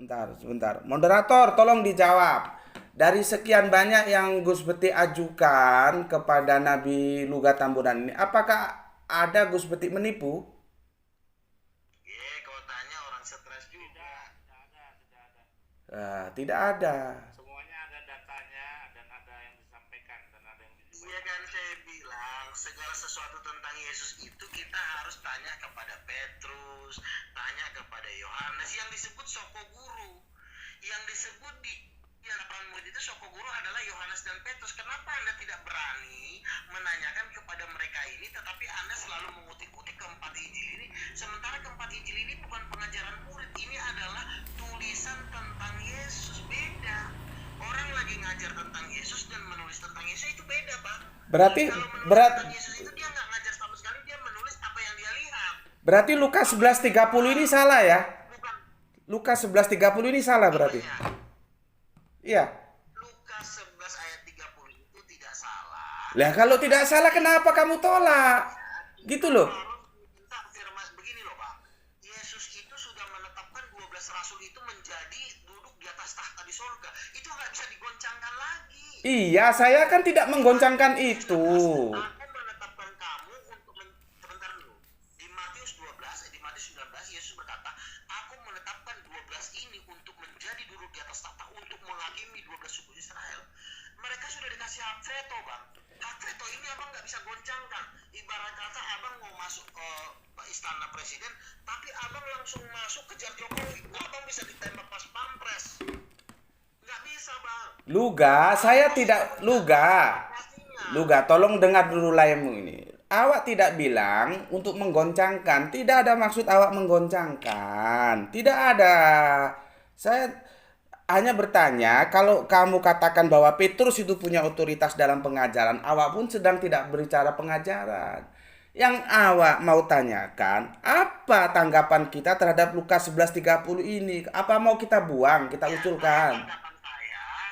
Sebentar. Moderator, tolong dijawab. Dari sekian banyak yang Gus Beti ajukan kepada Nabi Luga Tambunan ini, apakah ada Gus Beti menipu? Kau tanya orang stres juga. Tidak ada. Semuanya ada datanya dan ada yang disampaikan dan ada yang disampaikan. Iya kan saya bilang segala sesuatu tentang Yesus itu kita harus tanya kepada Petrus, tanya kepada Yohanes yang disebut soko guru. Yang disebut di hadapan murid itu soko guru adalah Yohanes dan Petrus. Kenapa Anda tidak berani menanyakan kepada mereka ini, tetapi Anda selalu mengutik-utik keempat Injil ini, sementara keempat Injil ini bukan pengajaran murid, ini adalah tulisan tentang Yesus. Beda. Orang lagi ngajar tentang Yesus dan menulis tentang Yesus itu beda, Bang. Berarti Kalau menulis tentang Yesus itu dia nggak ngajar sama sekali, dia menulis apa yang dia lihat. berarti Lukas 11:30 ini salah ya? Bukan. Lukas 11:30 ini salah berarti. Apanya? Iya. Lukas 11 ayat 30 itu tidak salah. Lah kalau tidak salah kenapa kamu tolak? Gitu loh. Minta firman begini loh, Pak. Yesus itu sudah menetapkan 12 rasul itu menjadi duduk di atas tahta di surga. Itu nggak bisa digoncangkan lagi. Iya, saya kan tidak menggoncangkan itu. Aku menetapkan kamu untuk sebentar dulu. Di Matius 12, di Matius 19 Yesus berkata, "Aku menetapkan 12 ini untuk menjadi duduk di atas tahta untuk menghakimi 12 suku Israel." Mereka sudah dikasih hak veto, Bang. Hak veto ini abang nggak bisa goncangkan. Ibarat kata abang mau masuk ke istana presiden, tapi abang langsung masuk kejar Jokowi. Abang bisa ditembak pas pampres. Nggak bisa, Bang. Luga, tolong dengar dulu layarmu ini. Awak tidak bilang untuk menggoncangkan. Tidak ada maksud awak menggoncangkan. Tidak ada. Saya hanya bertanya, kalau kamu katakan bahwa Petrus itu punya otoritas dalam pengajaran, awak pun sedang tidak berbicara pengajaran. Yang awak mau tanyakan, apa tanggapan kita terhadap Lukas 11:30 ini? Apa mau kita buang, kita usulkan? Tanggapan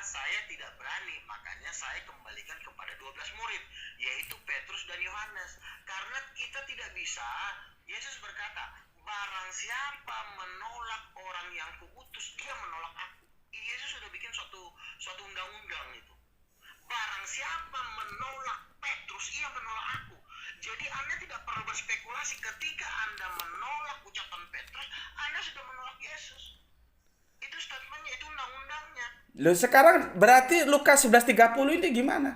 saya tidak berani, makanya saya kembalikan kepada 12 murid, yaitu Petrus dan Yohanes. Karena kita tidak bisa, Yesus berkata, barang siapa menolak orang yang kuutus, dia menolak aku. Yesus sudah bikin suatu undang-undang itu. Barang siapa menolak Petrus, ia menolak aku. Jadi Anda tidak perlu berspekulasi ketika Anda menolak ucapan Petrus, Anda sudah menolak Yesus. Itu statementnya, itu undang-undangnya. Loh, sekarang berarti Lukas 11:30 ini gimana?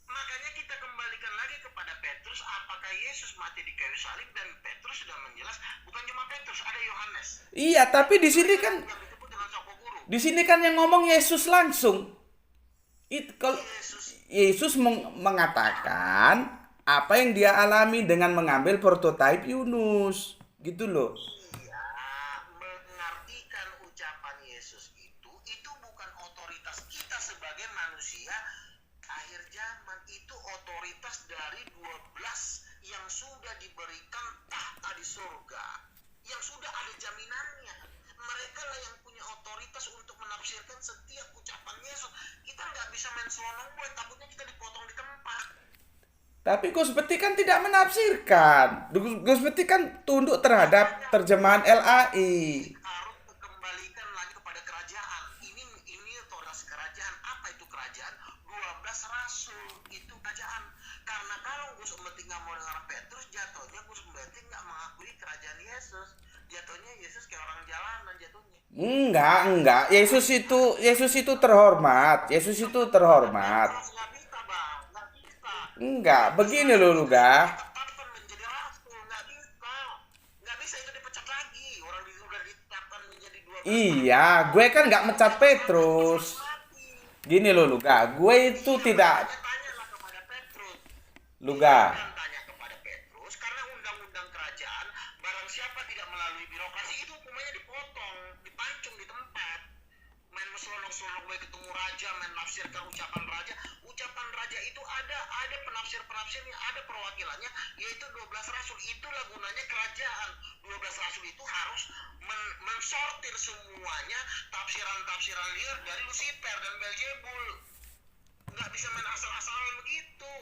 Makanya kita kembalikan lagi kepada Petrus, apakah Yesus mati di kayu salib, dan Petrus sudah menjelas, bukan cuma Petrus, ada Yohanes. Iya, tapi di sini kan Yang disebut dengan soko guru. yang ngomong Yesus langsung. Kalau Yesus mengatakan apa yang dia alami dengan mengambil prototipe Yunus, gitu loh. Iya, mengartikan ucapan Yesus itu bukan otoritas kita sebagai manusia akhir zaman. Itu otoritas dari 12 yang sudah diberikan tahta di surga, yang sudah ada jaminannya. Mereka lah yang punya otoritas untuk menafsirkan setiap ucapan Yesus. Kita nggak bisa main selonong gue, takutnya kita dipotong di tempat. Tapi Gus Beti kan tidak menafsirkan. Gus Beti kan tunduk terhadap terjemahan LAI. Harus kembalikan lagi kepada kerajaan. Ini otoritas kerajaan. Apa itu kerajaan? 12 rasul itu kerajaan. Karena kalau Gus Beti nggak mau dengar Petrus, jatuhnya Gus Beti nggak mengakui kerajaan Yesus. Jatuhnya Yesus kayak orang jalanan jatuhnya. Enggak. Yesus itu terhormat. Yesus itu terhormat. Nggak bisa, Bang. Nggak bisa. Enggak, begini loh Luga. Ditetapkan menjadi rasul. Nggak bisa. Nggak bisa, itu dipecat lagi. Orang udah ditetapkan menjadi 12. Iya, gue kan nggak mecat Petrus. Gini loh Luga, gue itu tidak. Tanyalah kepada Petrus. Luga. Dan tanya kepada Petrus, karena undang-undang kerajaan, barang siapa tidak melalui birokrasi, itu hukumannya dipotong, dipancung di tempat. Main selonong-selonong gue ketemu raja, main nafsirkan ucapan raja. Ucapan raja itu ada penafsir-penafsirnya, ada perwakilannya, yaitu 12 rasul. Itulah gunanya kerajaan. 12 rasul itu harus mensortir semuanya tafsiran-tafsiran liar dari Lucifer dan Beelzebul. Nggak bisa main asal-asalan begitu.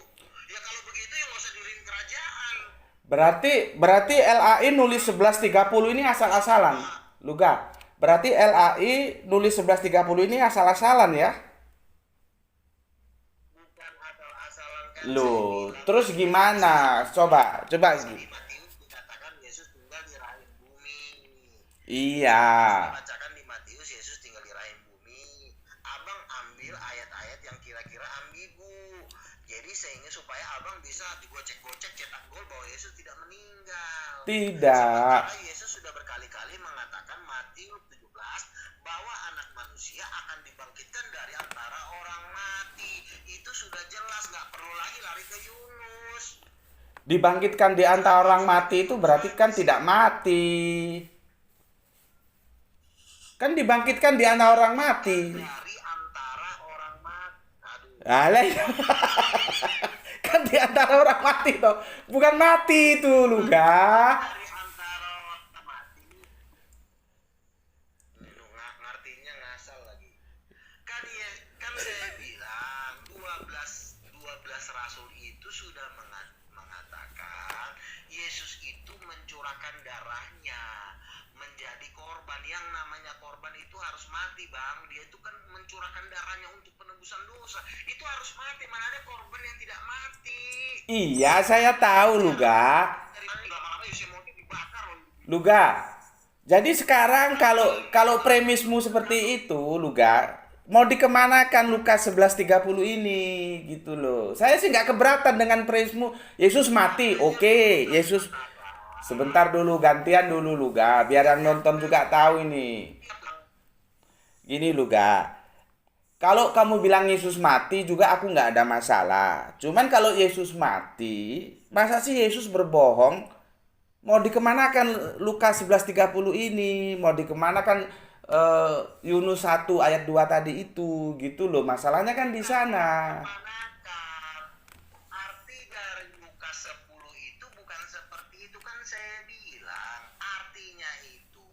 Ya kalau begitu ya nggak usah diriin kerajaan. Berarti LAI nulis 11:30 ini asal-asalan. Luga. Berarti LAI nulis 11.30 ini asal-asalan ya? Bukan asal-asalan kan saya Loh, bilang terus gimana? Coba. di Matius dikatakan Yesus tinggal di rahim bumi. Iya. Saya bacakan di Matius Yesus tinggal di rahim bumi. Abang ambil ayat-ayat yang kira-kira ambigu. Jadi sehingga supaya abang bisa digocek-gocek cetak gol bahwa Yesus tidak meninggal. Tidak. Sementara Yesus sudah berkali-kali mengatakan Matius 17 bahwa anak manusia akan dibangkitkan dari antara orang mati. Itu sudah jelas, nggak perlu lagi lari ke Yunus. Dibangkitkan di antara orang mati itu berarti kan tidak mati. Kan dibangkitkan di antara orang mati. Dari antara orang mati. Aduh. Alah, kan di antara orang mati toh. Bukan mati itu, Luga. Dari antara orang mati. Lu ngartinya ngasal lagi. Kan saya bilang 12 rasul itu sudah mengatakan Yesus itu mencurahkan darahnya menjadi korban. Yang namanya korban itu harus mati, Bang. Dia itu kan mencurahkan darahnya untuk penebusan dosa. Itu harus mati. Mana ada korban yang tidak mati? Iya, saya tahu, Luga. Luga. Jadi sekarang kalau premismu seperti itu, Luga, mau dikemanakan Lukas 11.30 ini gitu loh. Saya sih nggak keberatan dengan premismu. Yesus mati, oke. Yesus sebentar dulu, gantian dulu Luga, biar yang nonton juga tahu ini. Gini Luga, kalau kamu bilang Yesus mati juga aku nggak ada masalah. Cuman kalau Yesus mati, masa sih Yesus berbohong? Mau dikemanakan Lukas 11.30 ini? Mau dikemanakan Yunus 1 ayat 2 tadi itu? Gitu loh, masalahnya kan di sana. Manakan. Arti dari Lukas 10 itu bukan seperti itu kan saya bilang. Artinya itu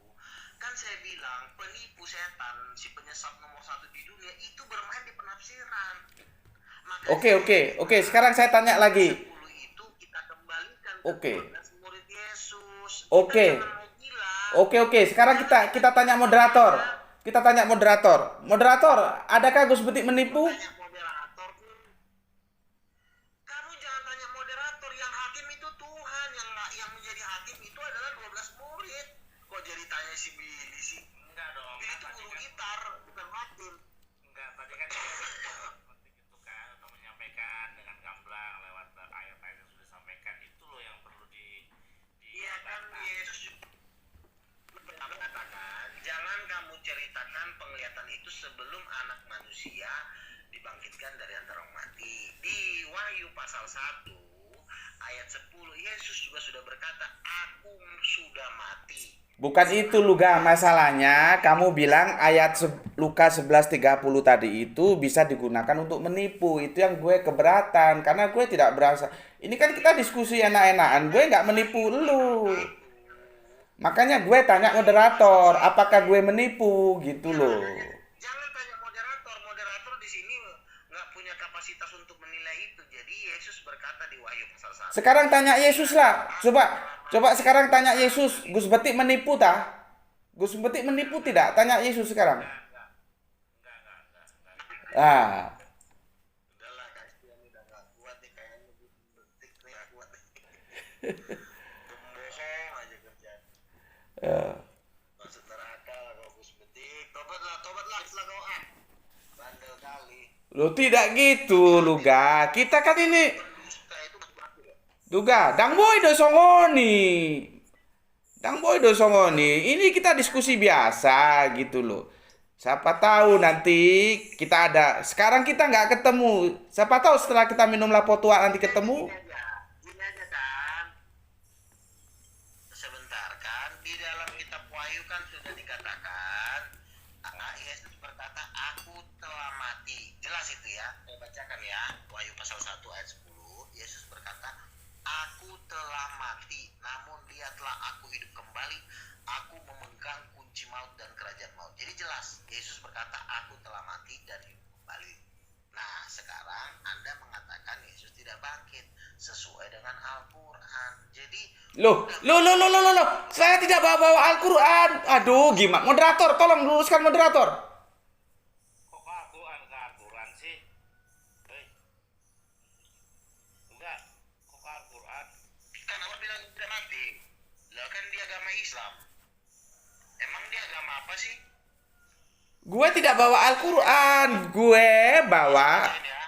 kan saya bilang penipu setan, si penyesat nomor 1 di dunia itu bermain di penafsiran. Oke, sekarang saya tanya lagi. 10 itu kita kembalikan ke Oke. 12 murid Yesus. Oke. Kita jangan mau gila. Oke. Sekarang kita tanya moderator. Kita tanya moderator. Moderator, adakah Gus Betik menipu? Tanya moderator. Kamu jangan tanya moderator, yang hakim itu Tuhan, yang menjadi hakim itu adalah 12 murid. Kok jadi tanya si Billy sih? Enggak dong. Billy itu Tadi guru kan gitar, bukan hakim. enggak, tadi kan dia seperti itu kan untuk menyampaikan dengan gamblang lewat ayat-ayat yang sudah disampaikan itu loh yang perlu Iya kan dibantah. Yesus mengatakan, jangan kamu ceritakan penglihatan itu sebelum anak manusia dibangkitkan dari antara orang mati. Di Wahyu pasal 1 ayat 10 Yesus juga sudah berkata, aku sudah mati. Bukan itu Luga, masalahnya kamu bilang ayat Lukas 11.30 tadi itu bisa digunakan untuk menipu. Itu yang gue keberatan, karena gue tidak berasa. Ini kan kita diskusi enak-enakan, gue nggak menipu lu. Makanya gue tanya moderator, apakah gue menipu gitu loh. Jangan tanya moderator di sini nggak punya kapasitas untuk menilai itu. Jadi Yesus berkata di Wahyu pasal 1. Sekarang tanya Yesus lah. Coba sekarang tanya Yesus, Gus Betik menipu tah? Gus Betik menipu tidak? Tanya Yesus sekarang. Ah, Udahlah, kasihan udah nggak kuat nih, kayaknya betik nih nggak kuat nih. Pembohong aja kerjaan. ya. Masuk neraka lah kau Gus Betik. Tobat lah setelah kau bandel kali. Lo tidak gitu, Luga. Kita kan ini Pendusta itu mati loh. Duga, Dang Boy do songoni. Dang Boy do songoni. Ini kita diskusi biasa gitu loh. Siapa tahu nanti kita ada. Sekarang kita nggak ketemu. Siapa tahu setelah kita minum lapo tua nanti ketemu. Gini aja kan. Sebentar kan, di dalam kitab Wahyu kan sudah dikatakan, Yesus berkata, aku telah mati. Jelas itu ya, saya bacakan ya, Wahyu pasal 1 ayat 10, Yesus berkata, aku telah mati, namun lihatlah aku hidup kembali, aku memegang kunci maut dan kerajaan maut. Jadi jelas, Yesus berkata, aku telah mati dan hidup kembali. Nah, sekarang Anda mengatakan Yesus tidak bangkit. Loh. Saya tidak bawa Al-Quran. Aduh, gimana? Moderator, tolong luruskan moderator. Kok ke Al-Quran sih? Hei, enggak, kok ke Al-Quran? Kan Allah bilang udah mati. Lah kan dia agama Islam. Emang dia agama apa sih? Gue tidak bawa Al-Quran. Gue bawa... Ya.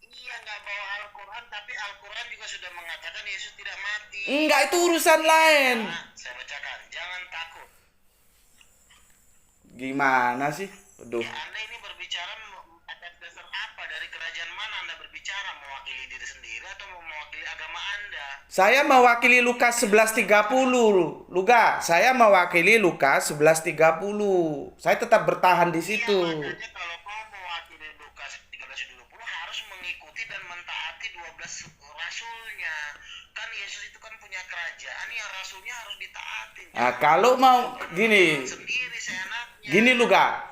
Iya nggak bawa Al-Quran, tapi Al-Quran juga sudah mengatakan Yesus tidak mati. Enggak, itu urusan lain. Nah, saya bacakan, jangan takut. Gimana sih? Aduh. Ya, Anda ini berbicara atas dasar apa? Dari kerajaan mana Anda berbicara? Mewakili diri sendiri atau mewakili agama Anda? Saya mewakili Lukas 11:30. Luga, saya mewakili Lukas 11:30. Saya tetap bertahan di situ. Iya, makanya kalau kau mewakili Lukas 13:20 harus mengikuti dan mentaati 12 rasulnya. Kan Yesus itu kan punya kerajaan, yang rasulnya harus ditaati. Nah, kalau mau gini, Sendiri seenaknya. gini Luga.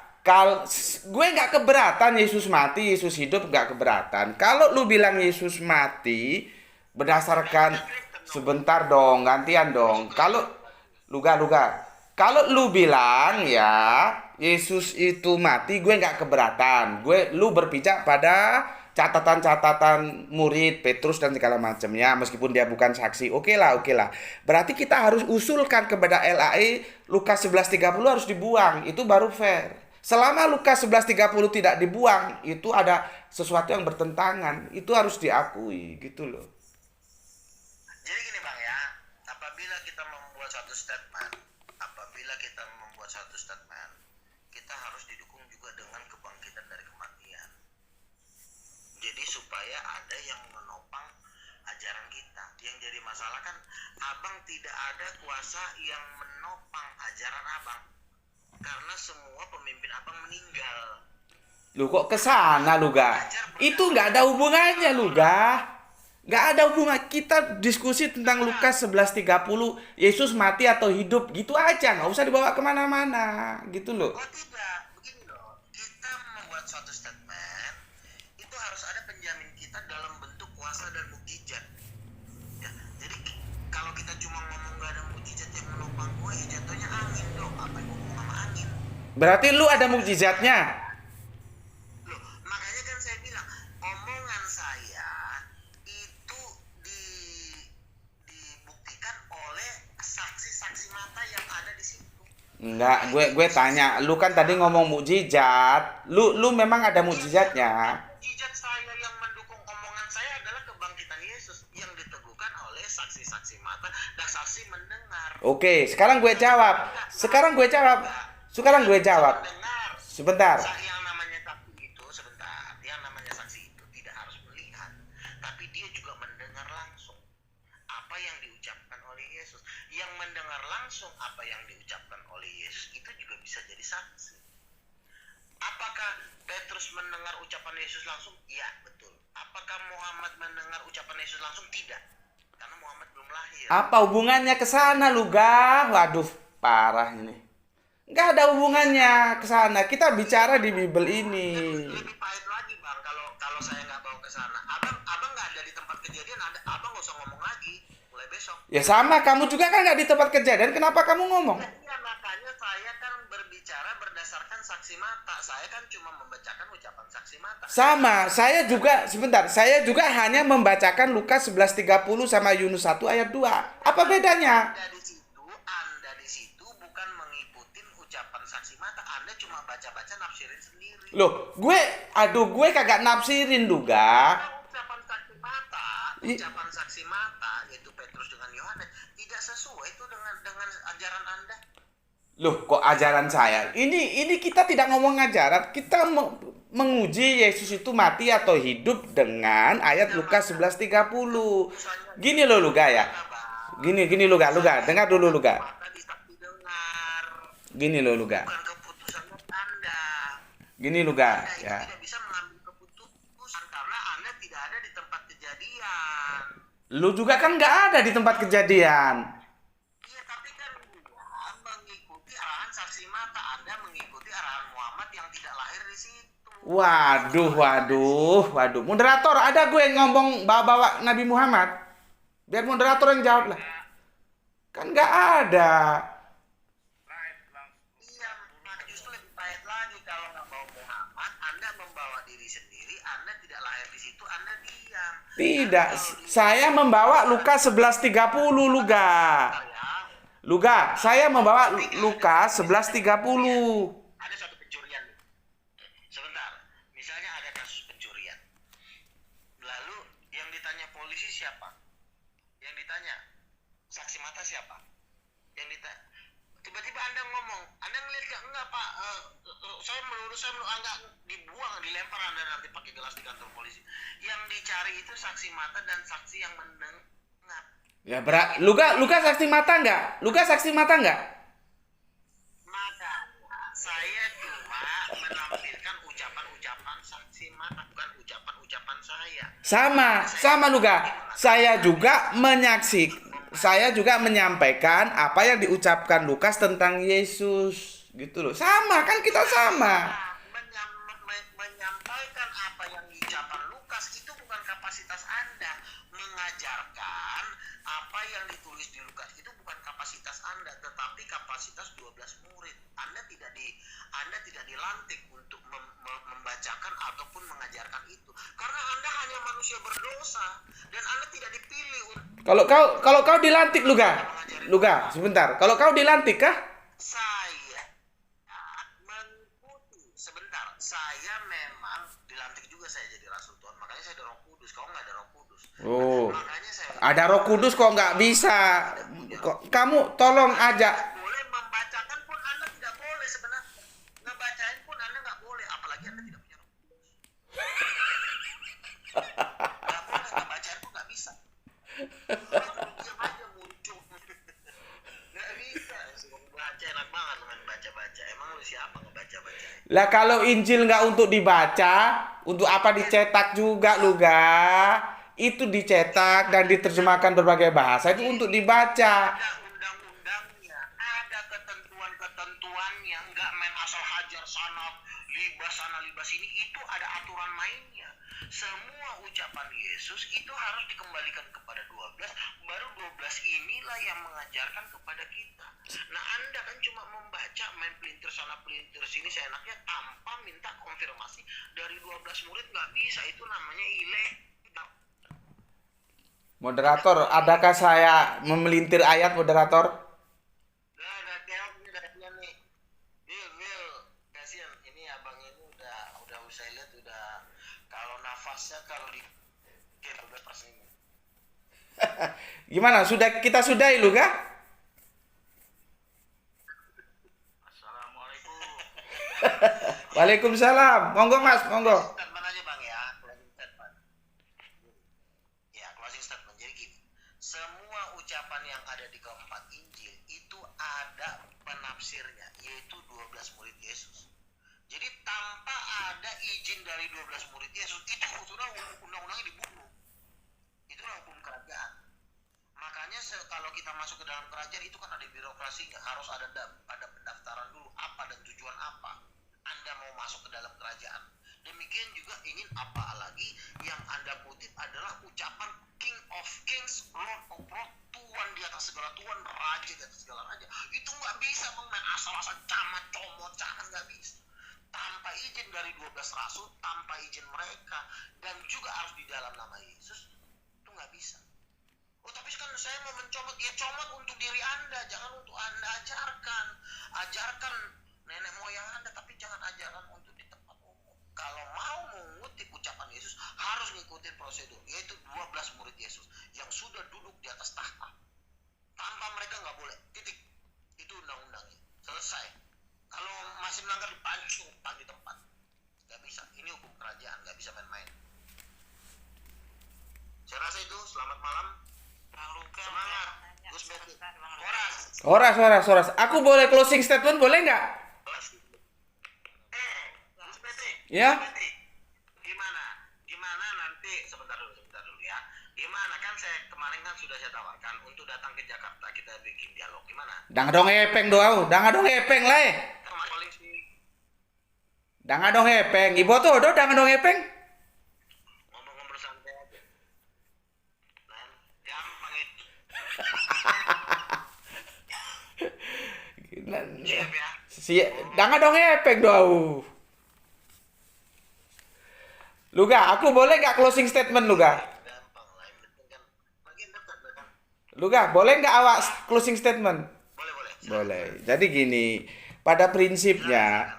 Gue nggak keberatan Yesus mati, Yesus hidup nggak keberatan. Kalau lu bilang Yesus mati berdasarkan sebentar dong, gantian dong. Kalau Luga, kalau lu bilang ya Yesus itu mati, gue nggak keberatan. Lu berpijak pada catatan-catatan murid Petrus dan segala macamnya, meskipun dia bukan saksi. Oke lah. Berarti kita harus usulkan kepada LAI Lukas 11:30 harus dibuang. Itu baru fair. Selama Lukas 11:30 tidak dibuang, itu ada sesuatu yang bertentangan. Itu harus diakui gitu loh. Jadi gini Bang ya, apabila kita membuat satu statement, kita harus didukung juga dengan kebangkitan dari kematian. Jadi supaya ada yang menopang ajaran kita. Yang jadi masalah kan Abang tidak ada kuasa yang menopang ajaran Abang. Karena semua pemimpin Abang meninggal. Lu kok kesana Luga? Itu nggak ada hubungannya Luga. Nggak ada hubungan. Kita diskusi tentang Lukas 11:30. Yesus mati atau hidup. Gitu aja. Nggak usah dibawa kemana-mana. Gitu loh. Oh tidak, begini loh. Kita membuat suatu statement, itu harus ada penjamin kita dalam bentuk kuasa dan mukjizat. Ya, jadi kalau kita cuma ngomong nggak ada mukjizat yang menopang gue, ya jatuhnya angin dong. Apa yang ngomong sama angin? Berarti lu ada mukjizatnya. Loh, makanya kan saya bilang, omongan saya itu dibuktikan oleh saksi-saksi mata yang ada di situ. Enggak, gue tanya, lu kan tadi ngomong mukjizat. Lu memang ada mukjizatnya. Mukjizat saya yang mendukung omongan saya adalah kebangkitan Yesus yang diteguhkan oleh saksi-saksi mata dan saksi mendengar. Oke, sekarang gue jawab. Mendengar. Sebentar. Yang namanya saksi itu tidak harus melihat, tapi dia juga mendengar langsung apa yang diucapkan oleh Yesus. Yang mendengar langsung apa yang diucapkan oleh Yesus itu juga bisa jadi saksi. Apakah Petrus mendengar ucapan Yesus langsung? Ya, betul. Apakah Muhammad mendengar ucapan Yesus langsung? Tidak. Karena Muhammad belum lahir. Apa hubungannya ke sana, Luga? Waduh, parah ini. Nggak ada hubungannya ke sana. Kita bicara di Bible ini. Lebih pahit lagi Bang, kalau saya nggak bawa ke sana. Abang nggak ada di tempat kejadian, abang nggak usah ngomong lagi mulai besok. Ya sama, kamu juga kan nggak di tempat kejadian. Kenapa kamu ngomong? Iya, makanya saya kan berbicara berdasarkan saksi mata. Saya kan cuma membacakan ucapan saksi mata. Sama, saya juga hanya membacakan Lukas 11:30 sama Yunus 1 ayat 2. Apa bedanya? Anda di situ bukan mengikuti ucapan saksi mata. Anda cuma baca-baca nafsirin sendiri. Loh, gue kagak nafsirin Luga. Ucapan saksi mata yaitu Petrus dengan Yohanes tidak sesuai itu dengan ajaran Anda. Loh, kok ajaran saya? Ini kita tidak ngomong ajaran, kita menguji Yesus itu mati atau hidup dengan ayat Lukas 11:30. Gini loh Luga ya. Gini Luga, dengar dulu Luga. Gini loh Luga. Bukan keputusan Anda. Gini Luga, Anda ya. tidak bisa mengambil keputusan karena Anda tidak ada di tempat kejadian. Lu juga kan nggak ada di tempat kejadian. Iya, tapi kan Anda mengikuti arahan saksi mata. Anda mengikuti arahan Muhammad yang tidak lahir di situ. Waduh. Moderator, ada gue yang ngomong bawa-bawa Nabi Muhammad. Biar moderator yang jawab lah. Kan nggak ada. Right, langsung Iya, maka justru lebih pahit lagi kalau nggak bawa Muhammad, Anda membawa diri sendiri, Anda tidak lahir di situ, Anda diam. Tidak, saya membawa Lukas 11:30, Luga. Luga, saya membawa Lukas 11:30. Ada satu pencurian nih. Sebentar, misalnya ada kasus pencurian. Lalu yang ditanya polisi siapa? Yang ditanya saksi mata siapa? Yang ditanya tiba-tiba Anda ngomong, Anda ngelihat gak? Enggak Pak, saya melurus, enggak, dibuang, dilempar Anda nanti pakai gelas di kantor polisi. Yang dicari itu saksi mata dan saksi yang mendengar. Ya Luga saksi mata nggak? Luga saksi mata nggak? Maka saya cuma menampilkan ucapan-ucapan saksi mata, bukan ucapan-ucapan saya. Sama Luga. Saya juga menyampaikan apa yang diucapkan Lukas tentang Yesus. Gitu loh. Sama, kan kita sama. Menyampaikan apa yang diucapkan Lukas itu bukan kapasitas Anda. Mengajarkan apa yang ditulis di Lukas itu bukan kapasitas Anda, tetapi kapasitas 12 murid. Anda tidak dilantik untuk membacakan ataupun mengajarkan itu. Karena Anda hanya manusia berdosa dan Anda tidak dipilih untuk Kalau kau dilantik, Luga, sebentar. Kalau kau dilantik kah? saya mengikuti. Sebentar, saya memang dilantik juga, saya jadi rasul Tuhan. Makanya saya ada Roh Kudus. Kau nggak ada Roh Kudus. Oh, Makanya saya ada Roh Kudus kok nggak bisa. Kamu tolong aja. boleh membacakan pun Anda tidak boleh sebenarnya. Ngebacain pun Anda nggak boleh, apalagi Anda tidak punya Roh Kudus. Nggak boleh, ngebacain pun nggak bisa. Diam aja muncul. Nggak bisa. Suruh baca, enak banget main baca-baca. Emang lu siapa ngebaca-baca? Lah kalau Injil nggak untuk dibaca, untuk apa dicetak juga, Luga? Itu dicetak dan diterjemahkan berbagai bahasa itu untuk dibaca. Ada undang-undangnya, ada ketentuan-ketentuannya, nggak main asal hajar sana libas sini, itu ada aturan mainnya. Semua ucapan Yesus itu harus dikembalikan kepada 12, baru 12 inilah yang mengajarkan kepada kita. Nah, Anda kan cuma membaca, main pelintir sana pelintir sini seenaknya tanpa minta konfirmasi dari 12 murid, nggak bisa, itu namanya ilegal. Moderator, adakah saya memelintir ayat, moderator? Nah, kayaknya nih. Mil, kasihan ini abang ini udah saya lihat udah kalau nafasnya kalau di udah persen. Gimana? Kita sudahi, Luga? Assalamualaikum. Waalaikumsalam. Monggo Mas, monggo. Statement aja Bang ya, closing statement. Ya, closing statement. Jadi gini, semua ucapan yang ada di keempat Injil itu ada penafsirnya, yaitu 12 murid Yesus. Jadi tanpa ada izin dari 12 murid Yesus, itu sudah undang-undangnya dibunuh. Itulah hukum kerajaan. Makanya kalau kita masuk ke dalam kerajaan itu kan ada birokrasinya, harus ada pendaftaran dulu apa dan tujuan apa Anda mau masuk ke dalam kerajaan. Demikian juga ingin apa lagi yang Anda kutip adalah ucapan King of Kings, Lord of Lords, Tuhan di atas segala Tuhan, Raja di atas segala Raja. Itu nggak bisa main asal-asal camat, comot, jangan, nggak bisa. Tanpa izin dari 12 rasul, tanpa izin mereka, dan juga harus di dalam nama Yesus, itu nggak bisa. Oh, tapi kan saya mau mencomot, ya comot untuk diri Anda, jangan untuk Anda ajarkan. Ajarkan nenek moyang Anda, tapi jangan ajarkan untuk di tempat umum. Kalau mau mengutip ucapan Yesus, harus ngikutin prosedur, yaitu 12 murid Yesus yang sudah duduk di atas tahta. Tanpa mereka nggak boleh, titik. Itu undang-undangnya, selesai. Kalau masih melanggar dipancung di tempat, nggak bisa. Ini hukum kerajaan, nggak bisa main-main. Saya rasa itu. Selamat malam. Semangat, Gus Betty. Horas. Aku boleh closing statement, boleh nggak? Gus Betty. Ya. Gus Betty. Gimana nanti sebentar dulu ya. Gimana kan saya kemarin kan sudah saya tawarkan untuk datang ke Jakarta kita bikin dialog. Gimana? Dang dong epeng doang, dang dong epeng lah. Kemarin sih Dang dong epeng, ibu tuh dang dong epeng. ngomong-ngomong santai aja. Nah, gampang itu. Siap ya. Jangan dong efek doang. Luga, aku boleh nggak closing statement Luga? Gampang lah, yang penting kan bagian dekat kan. Luga, boleh nggak awak closing statement? Boleh, boleh. Boleh. Jadi gini, pada prinsipnya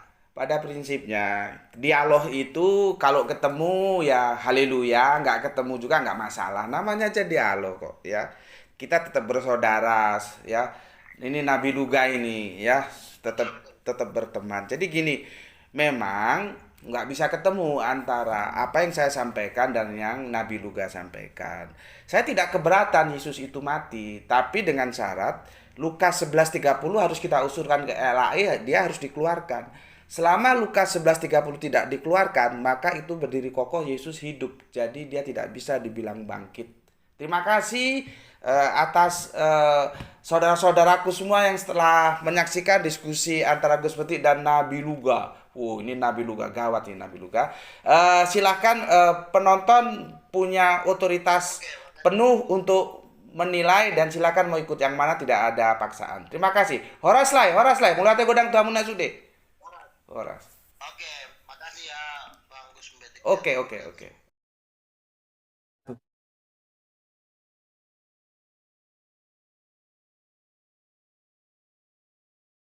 dialog itu kalau ketemu ya haleluya, nggak ketemu juga nggak masalah. Namanya aja dialog kok ya. Kita tetap bersaudara ya. Ini Nabi Luga ini ya, tetap tetap berteman. Jadi gini, memang nggak bisa ketemu antara apa yang saya sampaikan dan yang Nabi Luga sampaikan. Saya tidak keberatan Yesus itu mati, tapi dengan syarat Lukas 11:30 harus kita usulkan ke LAI, dia harus dikeluarkan. Selama Lukas 11:30 tidak dikeluarkan, maka itu berdiri kokoh Yesus hidup. Jadi dia tidak bisa dibilang bangkit. Terima kasih atas saudara-saudaraku semua yang setelah menyaksikan diskusi antara Gus Peti dan Nabi Luga. Ini Nabi Luga, gawat ini Nabi Luga. Silahkan penonton punya otoritas penuh untuk menilai dan silakan mau ikut yang mana, tidak ada paksaan. Terima kasih. Horas lai, mulai godang tamu nasude. Horas. Oke, makasih ya Bang Gus Mbeti. Oke.